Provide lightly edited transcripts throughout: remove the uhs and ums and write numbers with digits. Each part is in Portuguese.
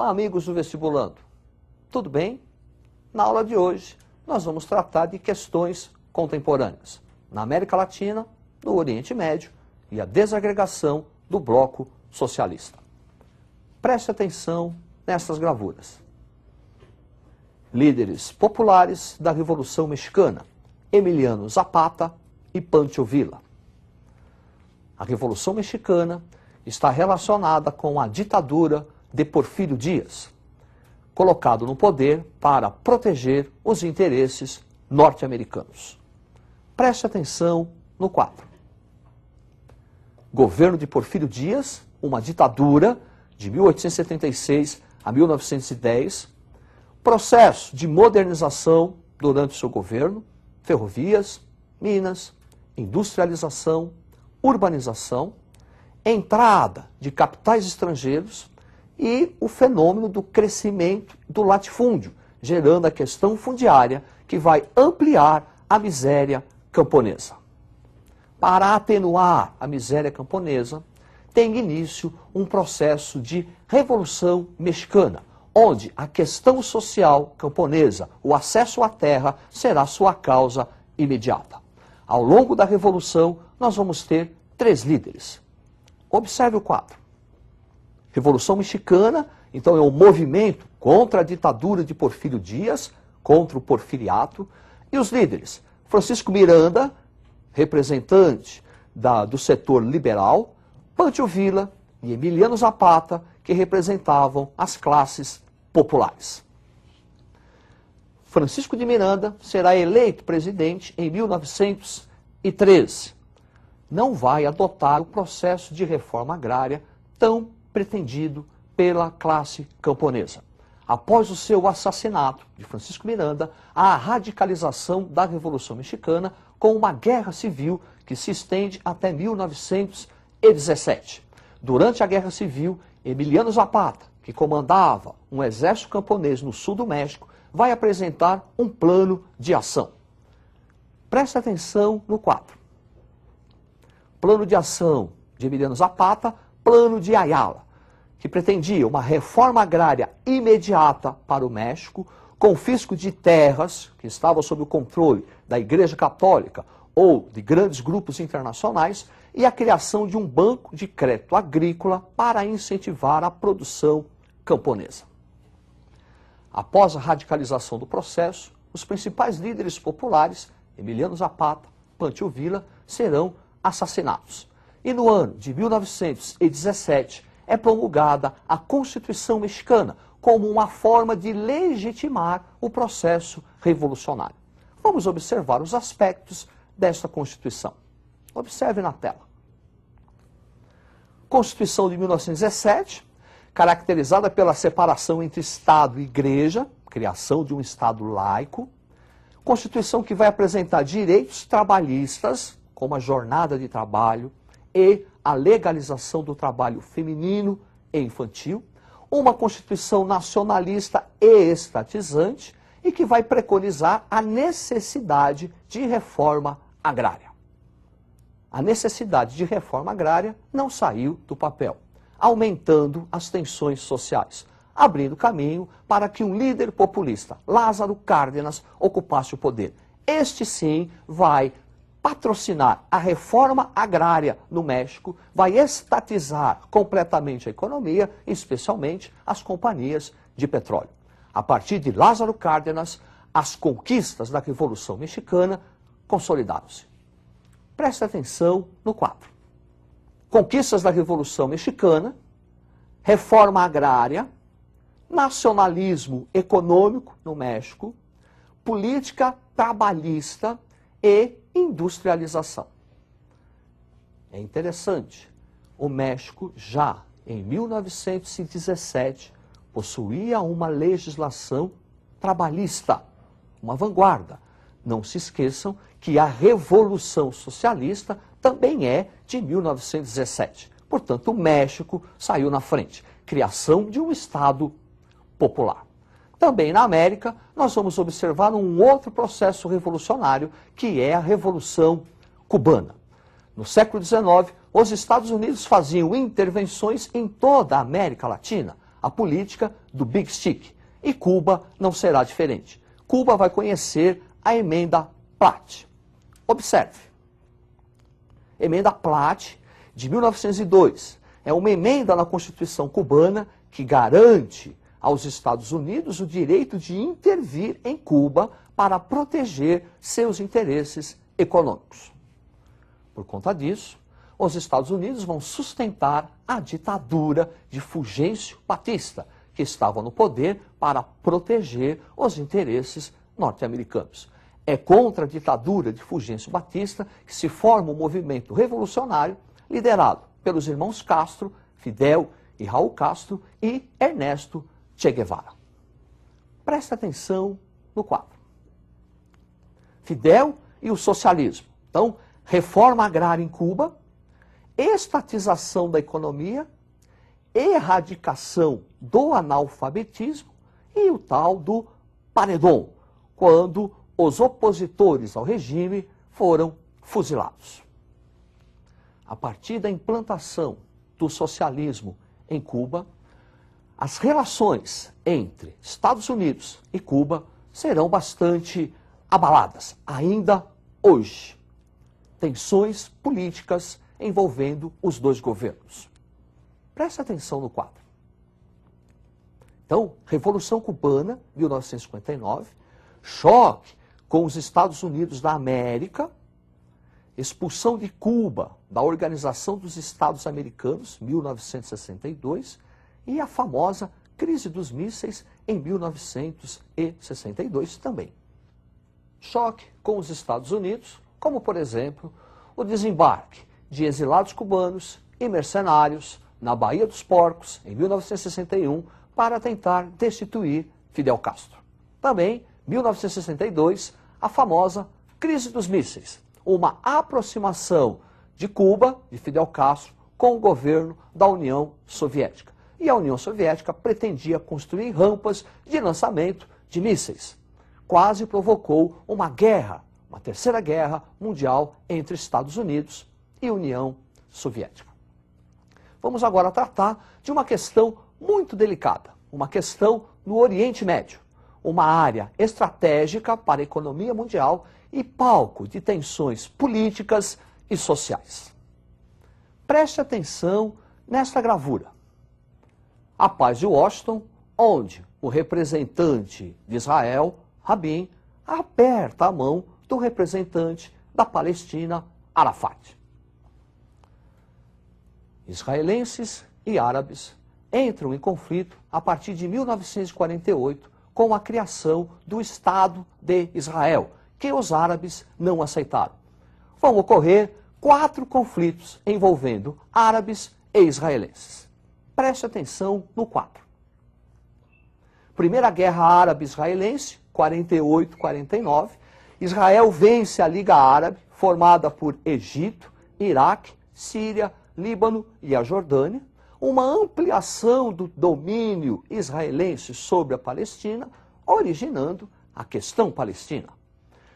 Olá, amigos do Vestibulando. Tudo bem? Na aula de hoje, nós vamos tratar de questões contemporâneas na América Latina, no Oriente Médio e a desagregação do bloco socialista. Preste atenção nessas gravuras. Líderes populares da Revolução Mexicana, Emiliano Zapata e Pancho Villa. A Revolução Mexicana está relacionada com a ditadura de Porfírio Díaz, colocado no poder para proteger os interesses norte-americanos. Preste atenção no quadro. Governo de Porfírio Díaz, uma ditadura de 1876 a 1910, processo de modernização durante seu governo, ferrovias, minas, industrialização, urbanização, entrada de capitais estrangeiros e o fenômeno do crescimento do latifúndio, gerando a questão fundiária que vai ampliar a miséria camponesa. Para atenuar a miséria camponesa, tem início um processo de Revolução Mexicana, onde a questão social camponesa, o acesso à terra, será sua causa imediata. Ao longo da Revolução, nós vamos ter 3 líderes. Observe o quadro. Revolução Mexicana, então, é um movimento contra a ditadura de Porfírio Díaz, contra o porfiriato, e os líderes, Francisco Miranda, representante do setor liberal, Pancho Villa e Emiliano Zapata, que representavam as classes populares. Francisco de Miranda será eleito presidente em 1913. Não vai adotar o processo de reforma agrária tão pretendido pela classe camponesa. Após o seu assassinato de Francisco Miranda, há a radicalização da Revolução Mexicana com uma guerra civil que se estende até 1917. Durante a Guerra Civil, Emiliano Zapata, que comandava um exército camponês no sul do México, vai apresentar um plano de ação. Preste atenção no quadro. Plano de ação de Emiliano Zapata, plano de Ayala, que pretendia uma reforma agrária imediata para o México, confisco de terras que estavam sob o controle da Igreja Católica ou de grandes grupos internacionais e a criação de um banco de crédito agrícola para incentivar a produção camponesa. Após a radicalização do processo, os principais líderes populares, Emiliano Zapata, Pancho Villa, serão assassinados. E no ano de 1917 é promulgada a Constituição Mexicana como uma forma de legitimar o processo revolucionário. Vamos observar os aspectos desta Constituição. Observe na tela. Constituição de 1917, caracterizada pela separação entre Estado e Igreja, criação de um Estado laico. Constituição que vai apresentar direitos trabalhistas, como a jornada de trabalho e a legalização do trabalho feminino e infantil. Uma Constituição nacionalista e estatizante e que vai preconizar a necessidade de reforma agrária. A necessidade de reforma agrária não saiu do papel, aumentando as tensões sociais, abrindo caminho para que um líder populista, Lázaro Cárdenas, ocupasse o poder. Este sim vai patrocinar a reforma agrária no México, vai estatizar completamente a economia, especialmente as companhias de petróleo. A partir de Lázaro Cárdenas, as conquistas da Revolução Mexicana consolidaram-se. Preste atenção no quadro. Conquistas da Revolução Mexicana, reforma agrária, nacionalismo econômico no México, política trabalhista e industrialização. É interessante, o México já em 1917 possuía uma legislação trabalhista, uma vanguarda. Não se esqueçam que a Revolução Socialista também é de 1917. Portanto, o México saiu na frente. Criação de um Estado popular. Também na América, nós vamos observar um outro processo revolucionário, que é a Revolução Cubana. No século XIX, os Estados Unidos faziam intervenções em toda a América Latina, a política do Big Stick. E Cuba não será diferente. Cuba vai conhecer a Emenda Platt. Observe. Emenda Platt, de 1902, é uma emenda na Constituição cubana que garante aos Estados Unidos o direito de intervir em Cuba para proteger seus interesses econômicos. Por conta disso, os Estados Unidos vão sustentar a ditadura de Fulgêncio Batista, que estava no poder para proteger os interesses norte-americanos. É contra a ditadura de Fulgêncio Batista que se forma um movimento revolucionário liderado pelos irmãos Castro, Fidel e Raul Castro e Ernesto Che Guevara. Presta atenção no quadro. Fidel e o socialismo. Então, reforma agrária em Cuba, estatização da economia, erradicação do analfabetismo e o tal do paredão, quando os opositores ao regime foram fuzilados. A partir da implantação do socialismo em Cuba, as relações entre Estados Unidos e Cuba serão bastante abaladas, ainda hoje. Tensões políticas envolvendo os dois governos. Preste atenção no quadro. Então, Revolução Cubana, 1959, choque com os Estados Unidos da América, expulsão de Cuba da Organização dos Estados Americanos, 1962, e a famosa crise dos mísseis em 1962 também. Choque com os Estados Unidos, como, por exemplo, o desembarque de exilados cubanos e mercenários na Baía dos Porcos, em 1961, para tentar destituir Fidel Castro. Também, 1962, a famosa crise dos mísseis, uma aproximação de Cuba, de Fidel Castro, com o governo da União Soviética. E a União Soviética pretendia construir rampas de lançamento de mísseis. Quase provocou uma guerra, uma terceira guerra mundial entre Estados Unidos e União Soviética. Vamos agora tratar de uma questão muito delicada, uma questão no Oriente Médio, uma área estratégica para a economia mundial e palco de tensões políticas e sociais. Preste atenção nesta gravura. A Paz de Washington, onde o representante de Israel, Rabin, aperta a mão do representante da Palestina, Arafat. Israelenses e árabes entram em conflito a partir de 1948 com a criação do Estado de Israel, que os árabes não aceitaram. Vão ocorrer 4 conflitos envolvendo árabes e israelenses. Preste atenção no quadro. Primeira Guerra Árabe-Israelense, 48-49. Israel vence a Liga Árabe, formada por Egito, Iraque, Síria, Líbano e a Jordânia. Uma ampliação do domínio israelense sobre a Palestina, originando a questão palestina.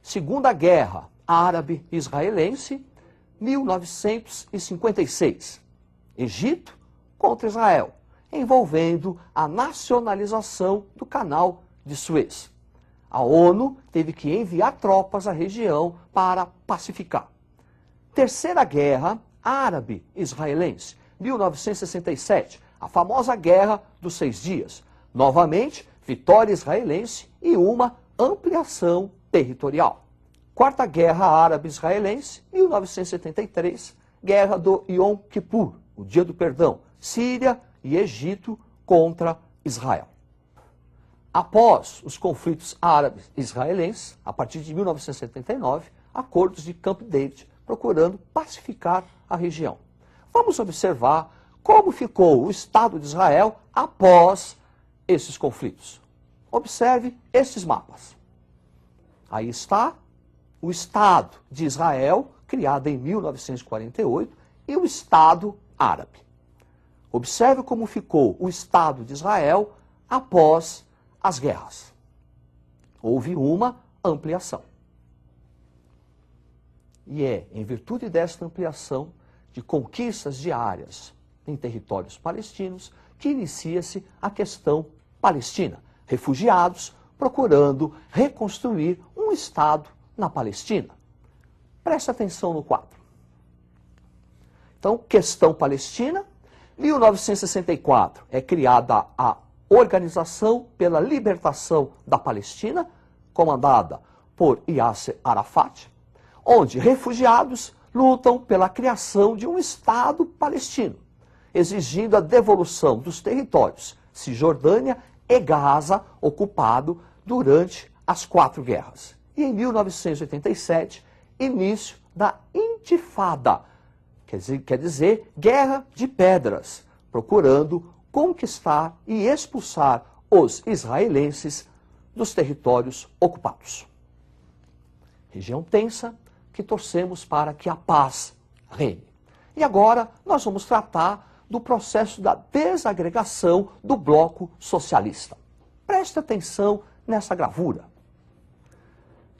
Segunda Guerra Árabe-Israelense, 1956. Egito contra Israel, envolvendo a nacionalização do Canal de Suez. A ONU teve que enviar tropas à região para pacificar. Terceira Guerra Árabe-Israelense, 1967, a famosa Guerra dos 6 Dias. Novamente, vitória israelense e uma ampliação territorial. Quarta Guerra Árabe-Israelense, 1973, Guerra do Yom Kippur, o Dia do Perdão, Síria e Egito contra Israel. Após os conflitos árabes israelenses, a partir de 1979, acordos de Camp David, procurando pacificar a região. Vamos observar como ficou o Estado de Israel após esses conflitos. Observe esses mapas. Aí está o Estado de Israel, criado em 1948, e o Estado árabe. Observe como ficou o Estado de Israel após as guerras. Houve uma ampliação. E é em virtude desta ampliação de conquistas diárias em territórios palestinos que inicia-se a questão palestina. Refugiados procurando reconstruir um Estado na Palestina. Preste atenção no quadro. Então, questão palestina. 1964 é criada a Organização pela Libertação da Palestina, comandada por Yasser Arafat, onde refugiados lutam pela criação de um Estado palestino, exigindo a devolução dos territórios Cisjordânia e Gaza, ocupado durante as 4 guerras. E em 1987, início da Intifada, quer dizer, Guerra de Pedras, procurando conquistar e expulsar os israelenses dos territórios ocupados. Região tensa que torcemos para que a paz reine. E agora nós vamos tratar do processo da desagregação do bloco socialista. Preste atenção nessa gravura.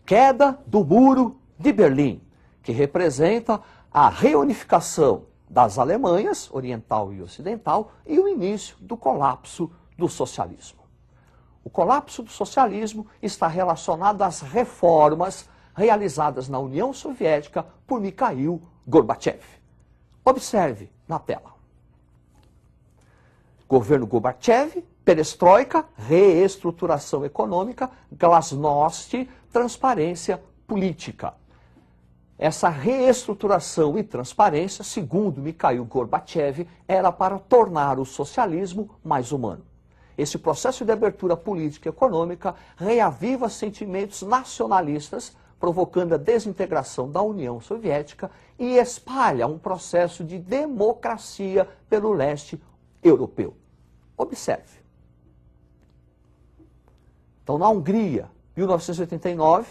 Queda do Muro de Berlim, que representa a reunificação das Alemanhas, oriental e ocidental, e o início do colapso do socialismo. O colapso do socialismo está relacionado às reformas realizadas na União Soviética por Mikhail Gorbachev. Observe na tela. Governo Gorbachev, perestroika, reestruturação econômica, glasnost, transparência política. Essa reestruturação e transparência, segundo Mikhail Gorbachev, era para tornar o socialismo mais humano. Esse processo de abertura política e econômica reaviva sentimentos nacionalistas, provocando a desintegração da União Soviética e espalha um processo de democracia pelo leste europeu. Observe. Então, na Hungria, 1989,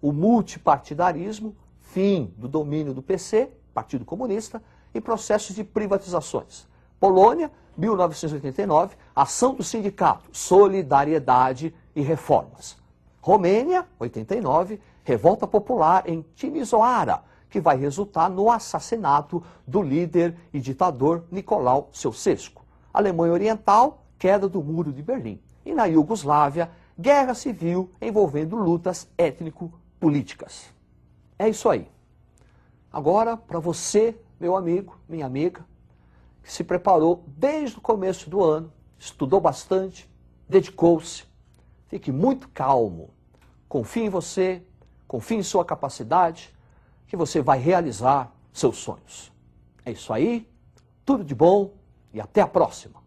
o multipartidarismo, fim do domínio do PC, Partido Comunista, e processos de privatizações. Polônia, 1989, ação do sindicato, solidariedade e reformas. Romênia, 89, revolta popular em Timisoara, que vai resultar no assassinato do líder e ditador Nicolau Ceausescu. Alemanha Oriental, queda do Muro de Berlim. E na Iugoslávia, guerra civil envolvendo lutas étnico-políticas. É isso aí. Agora, para você, meu amigo, minha amiga, que se preparou desde o começo do ano, estudou bastante, dedicou-se, fique muito calmo. Confie em você, confie em sua capacidade, que você vai realizar seus sonhos. É isso aí, tudo de bom e até a próxima.